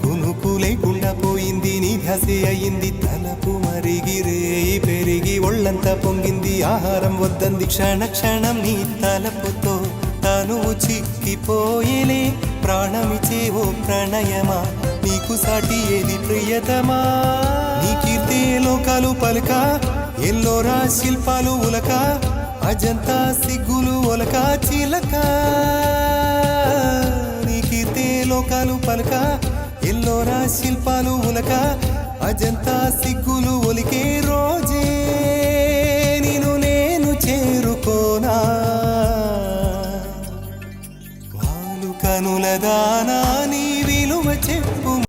కునుకు లేకుండా పోయింది నీ ధ్యాసే అయింది తలపు మరిగిరేయి పెరిగి ఒళ్ళంతా పొంగింది ఆహారం వద్దంది క్షణ క్షణం నీ తలపుతో తనువు చిక్కిపోయేలే ప్రాణమిచే ఓ ప్రణయమా నీకు సాటి ఏది ప్రియతమా నీ కీర్తే లోకాలు పలక ఎల్లోరా శిల్పాలు ఉలక అజంతా సిగ్గులు ఒలక చిలక నీ కీర్తే లోకాలు పలక ఎల్లోరా శిల్పాలు ఉలక అజంతా సిగ్గులు ఒలికే రోజే నిన్ను నేను చేరుకోనా వాలు కనుల దానా నీ